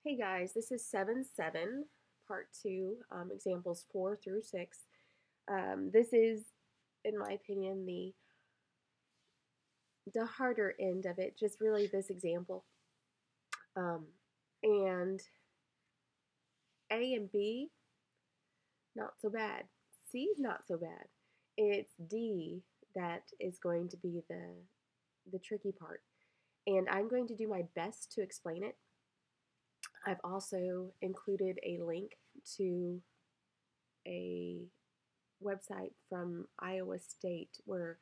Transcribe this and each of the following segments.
Hey guys, this is 7-7, part 2, examples 4 through 6. This is, in my opinion, the harder end of it, just really this example. And A and B, not so bad. C is not so bad. It's D that is going to be the tricky part. And I'm going to do my best to explain it. I've also included a link to a website from Iowa State where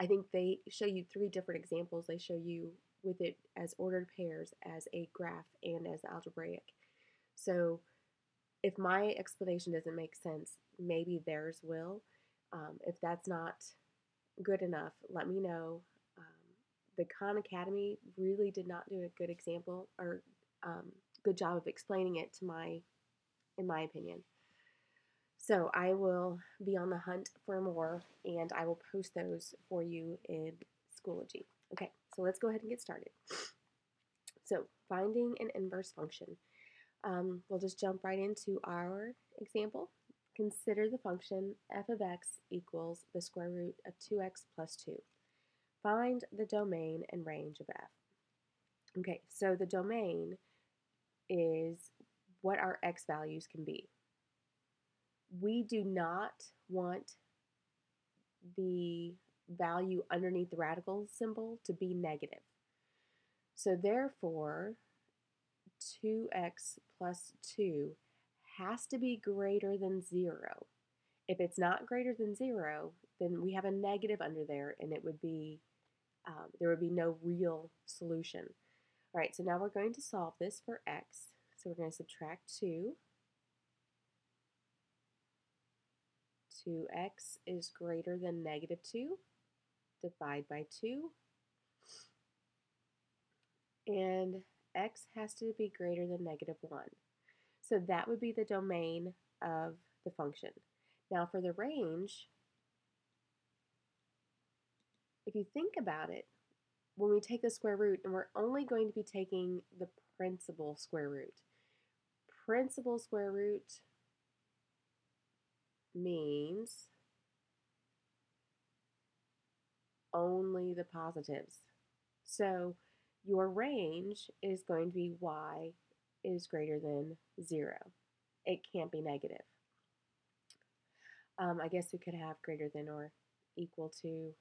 I think they show you 3 different examples. They show you with it as ordered pairs, as a graph, and as algebraic. So if my explanation doesn't make sense, maybe theirs will. If that's not good enough, let me know. Um, the Khan Academy really did not do a good example or good job of explaining it in my opinion. So I will be on the hunt for more, and I will post those for you in Schoology. Okay, so let's go ahead and get started. So finding an inverse function. We'll just jump right into our example. Consider the function f of x equals the square root of 2x plus 2. Find the domain and range of f. Okay, so the domain is what our x values can be. We do not want the value underneath the radical symbol to be negative. So therefore, 2x plus 2 has to be greater than 0. If it's not greater than 0, then we have a negative under there, and it would be there would be no real solution. All right, so now we're going to solve this for x. So we're going to subtract 2. 2x is greater than negative 2. Divide by 2. And x has to be greater than negative 1. So that would be the domain of the function. Now for the range, if you think about it, when we take the square root, and we're only going to be taking the principal square root. Principal square root means only the positives. So your range is going to be y is greater than 0. It can't be negative. I guess we could have greater than or equal to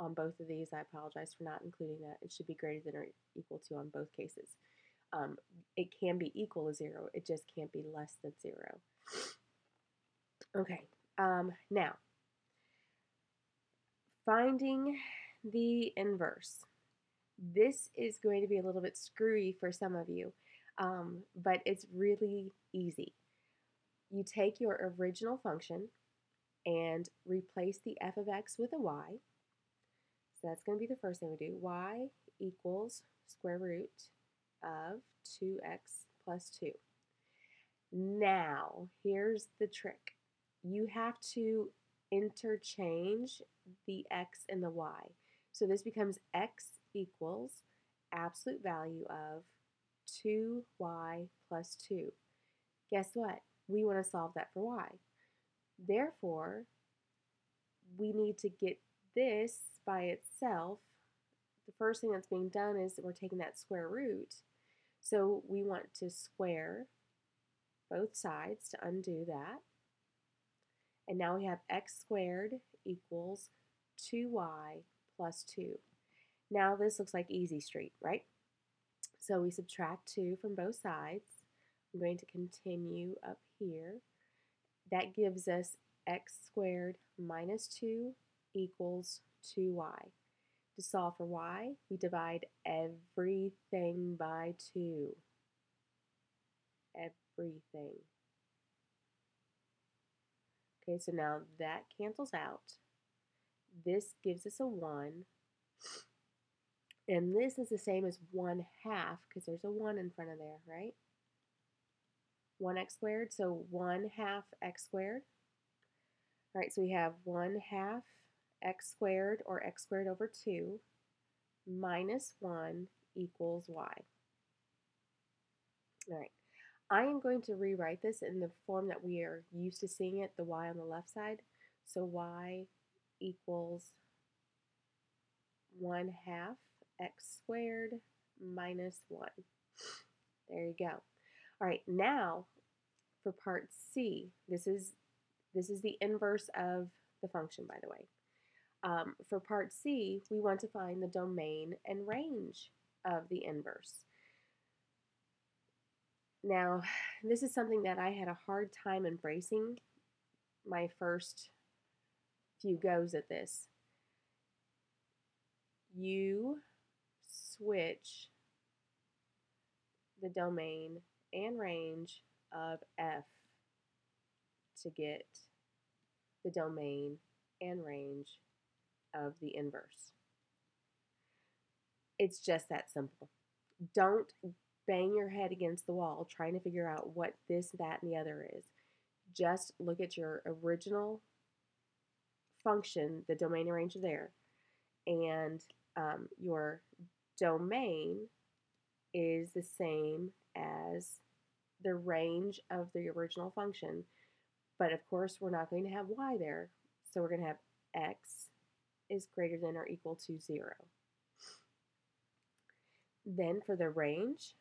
on both of these. I apologize for not including that. It should be greater than or equal to on both cases. It can be equal to 0. It just can't be less than 0. Okay, now, finding the inverse. This is going to be a little bit screwy for some of you, but it's really easy. You take your original function and replace the f of x with a y. So that's going to be the first thing we do. Y equals square root of 2x plus 2. Now, here's the trick. You have to interchange the x and the y. So this becomes x equals absolute value of 2y plus 2. Guess what? We want to solve that for y. Therefore, we need to get this by itself. The first thing that's being done is we're taking that square root. So we want to square both sides to undo that. And now we have x squared equals 2y plus 2. Now this looks like easy street, right? So we subtract 2 from both sides. I'm going to continue up here. That gives us x squared minus 2 equals 2y. To solve for y, we divide everything by 2. Everything. Okay, so now that cancels out. This gives us a 1. And this is the same as 1/2 because there's a 1 in front of there, right? 1x squared, so 1/2 x squared. All right, so we have 1/2 x squared, or x squared over 2, minus 1 equals y. All right. I am going to rewrite this in the form that we are used to seeing it, the y on the left side. So y equals 1/2 x squared minus 1. There you go. All right, now for part C, this is the inverse of the function, by the way. For part C, we want to find the domain and range of the inverse. Now, this is something that I had a hard time embracing my first few goes at this. You switch the domain and range of f to get the domain and range of the inverse. It's just that simple. Don't bang your head against the wall trying to figure out what this, that, and the other is. Just look at your original function, the domain and range are there, and your domain is the same as the range of the original function, but of course we're not going to have y there, so we're going to have x is greater than or equal to 0. Then for the range,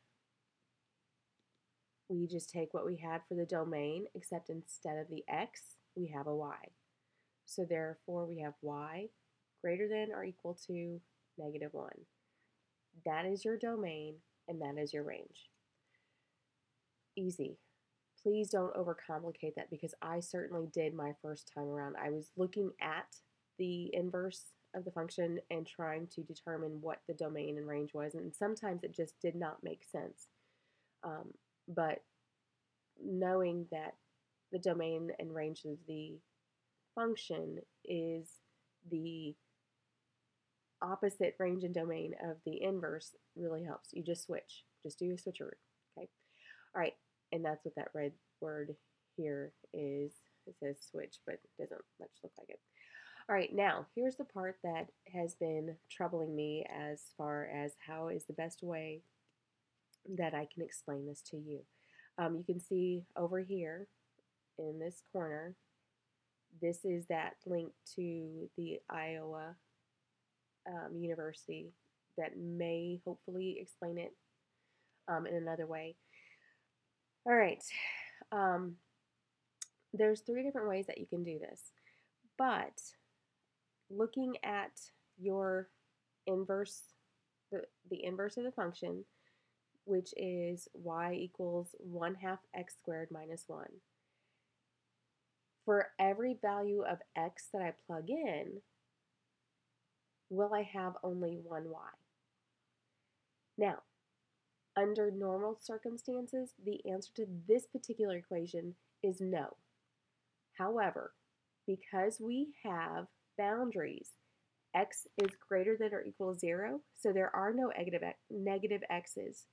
we just take what we had for the domain, except instead of the x, we have a y. So therefore we have y greater than or equal to -1. That is your domain, and that is your range. Easy. Please don't overcomplicate that, because I certainly did my first time around. I was looking at the inverse of the function and trying to determine what the domain and range was, and sometimes it just did not make sense. But knowing that the domain and range of the function is the opposite range and domain of the inverse really helps. You just switch. Just do a switcheroo. Okay. All right. And that's what that red word here is. It says switch, but it doesn't much look like it. All right. Now, here's the part that has been troubling me as far as how is the best way that I can explain this to you. You can see over here in this corner, this is that link to the Iowa University that may hopefully explain it in another way. All right. There's 3 different ways that you can do this, but looking at your inverse, the inverse of the function, which is y equals 1/2 x squared minus 1. For every value of x that I plug in, will I have only one y? Now, under normal circumstances, the answer to this particular equation is no. However, because we have boundaries, x is greater than or equal to 0, so there are no negative x's,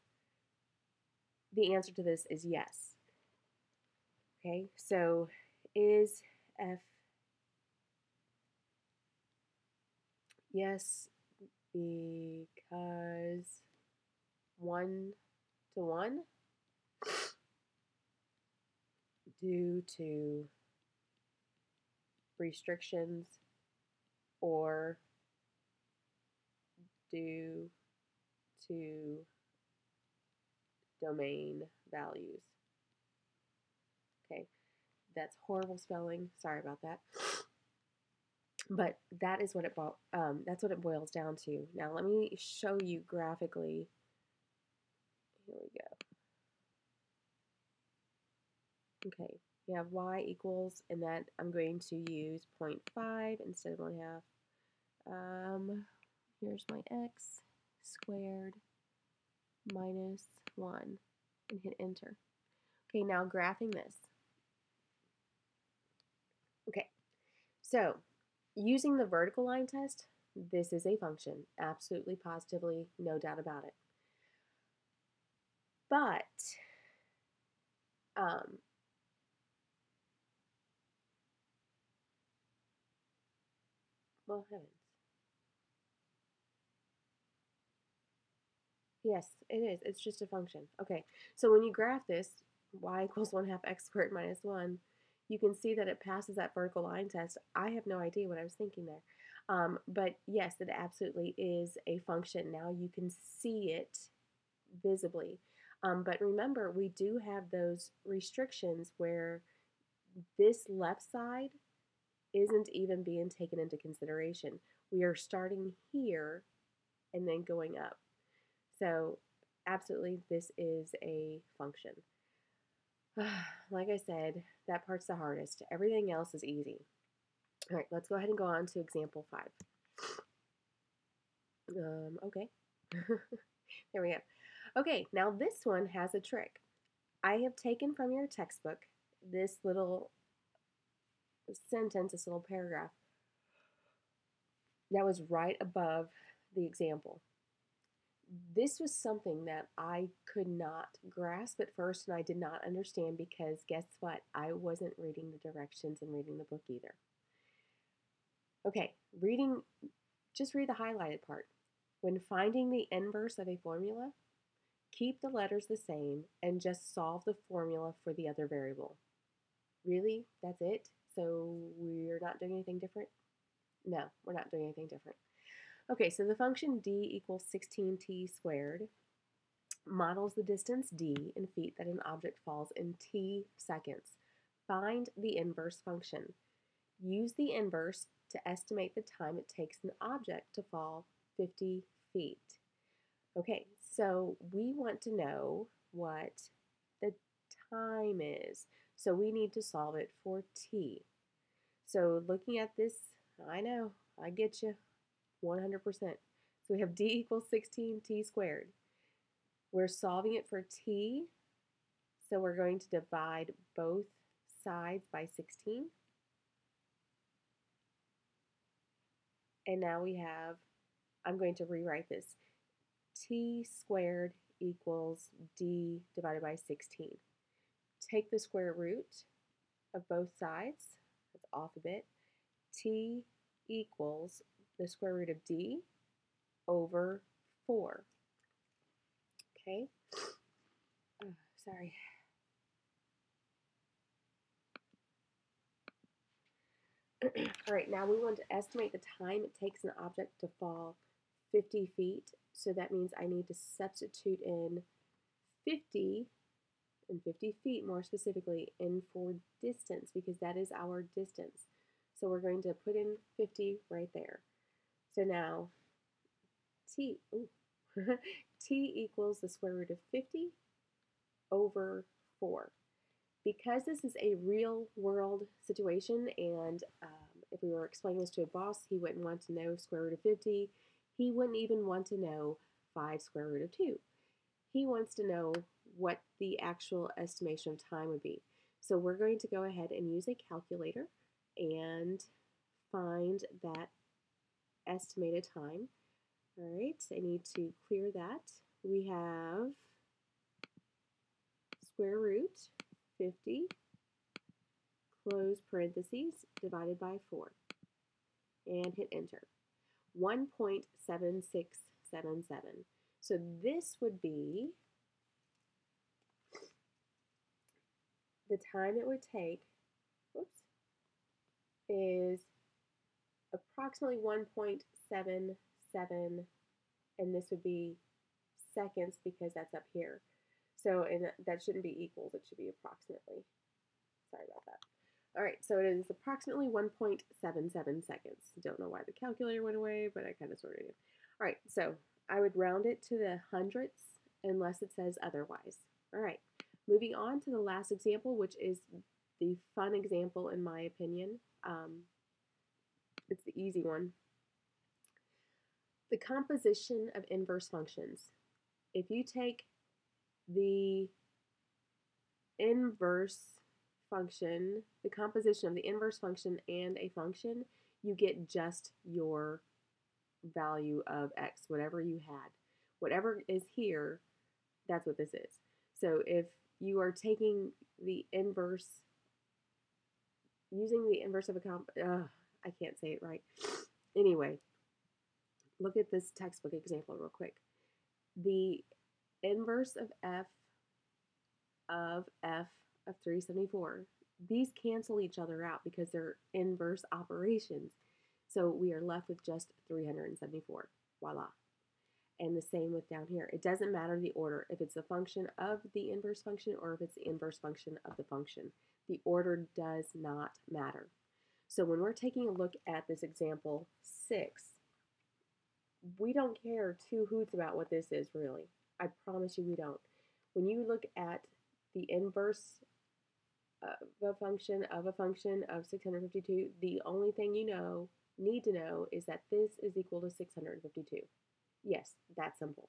the answer to this is yes. Okay, so is f yes because 1 to 1 due to restrictions or due to domain values. Okay, that's horrible spelling. Sorry about that. But that is what that's what it boils down to. Now let me show you graphically. Here we go. Okay, you have y equals, and that I'm going to use 0.5 instead of 1/2. Here's my x squared minus 1, and hit enter. Okay, now graphing this. Okay, so using the vertical line test, this is a function, absolutely, positively, no doubt about it. But well, heavens. Yes, it is. It's just a function. Okay, so when you graph this, y equals 1 half x squared minus 1, you can see that it passes that vertical line test. I have no idea what I was thinking there. But yes, it absolutely is a function. Now you can see it visibly. But remember, we do have those restrictions where this left side isn't even being taken into consideration. We are starting here and then going up. So absolutely, this is a function. Like I said, that part's the hardest. Everything else is easy. All right, let's go ahead and go on to example 5. Okay. There we go. Okay, now this one has a trick. I have taken from your textbook this little sentence, this little paragraph that was right above the example. This was something that I could not grasp at first and I did not understand because guess what? I wasn't reading the directions and reading the book either. Okay, just read the highlighted part. When finding the inverse of a formula, keep the letters the same and just solve the formula for the other variable. Really? That's it? So we're not doing anything different? No, we're not doing anything different. Okay, so the function d equals 16t squared models the distance d in feet that an object falls in t seconds. Find the inverse function. Use the inverse to estimate the time it takes an object to fall 50 feet. Okay, so we want to know what the time is. So we need to solve it for t. So looking at this, I know, I get you 100%. So we have d equals 16t squared. We're solving it for t, so we're going to divide both sides by 16. And now we have, I'm going to rewrite this, t squared equals d divided by 16. Take the square root of both sides, that's off a bit, t equals the square root of d over 4. Okay, sorry. All right, now we want to estimate the time it takes an object to fall 50 feet. So that means I need to substitute in 50 and 50 feet more specifically in for distance because that is our distance. So we're going to put in 50 right there. So now t, t equals the square root of 50 over 4. Because this is a real world situation and if we were explaining this to a boss, he wouldn't want to know square root of 50. He wouldn't even want to know 5 square root of 2. He wants to know what the actual estimation of time would be. So we're going to go ahead and use a calculator and find that estimated time. All right, I need to clear that. We have square root 50 close parentheses divided by 4 and hit enter. 1.7677. So this would be the time it would take, is approximately 1.77, and this would be seconds because that's up here. So, and that shouldn't be equals, it should be approximately. Sorry about that. All right, so it is approximately 1.77 seconds. Don't know why the calculator went away, but I kind of sort of did. All right, so I would round it to the hundredths unless it says otherwise. All right, moving on to the last example, which is the fun example in my opinion. It's the easy one. The composition of inverse functions. If you take the inverse function, the composition of the inverse function and a function, you get just your value of x, whatever you had. Whatever is here, that's what this is. So if you are taking the inverse, using the inverse of a I can't say it right. Anyway, look at this textbook example real quick. The inverse of f of 374. These cancel each other out because they're inverse operations. So we are left with just 374. Voila. And the same with down here. It doesn't matter the order, if it's the function of the inverse function or if it's the inverse function of the function. The order does not matter. So when we're taking a look at this example 6, we don't care two hoots about what this is, really. I promise you we don't. When you look at the inverse of a function of 652, the only thing you need to know is that this is equal to 652. Yes, that's simple.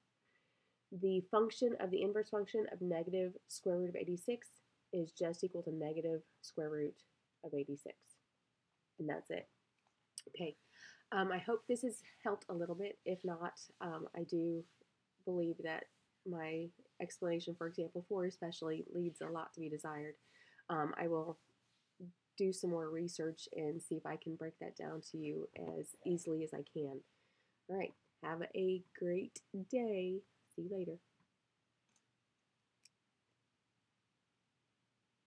The function of the inverse function of negative square root of 86 is just equal to negative square root of 86. And that's it. Okay. I hope this has helped a little bit. If not, I do believe that my explanation for example 4 especially leaves a lot to be desired. I will do some more research and see if I can break that down to you as easily as I can. All right. Have a great day. See you later.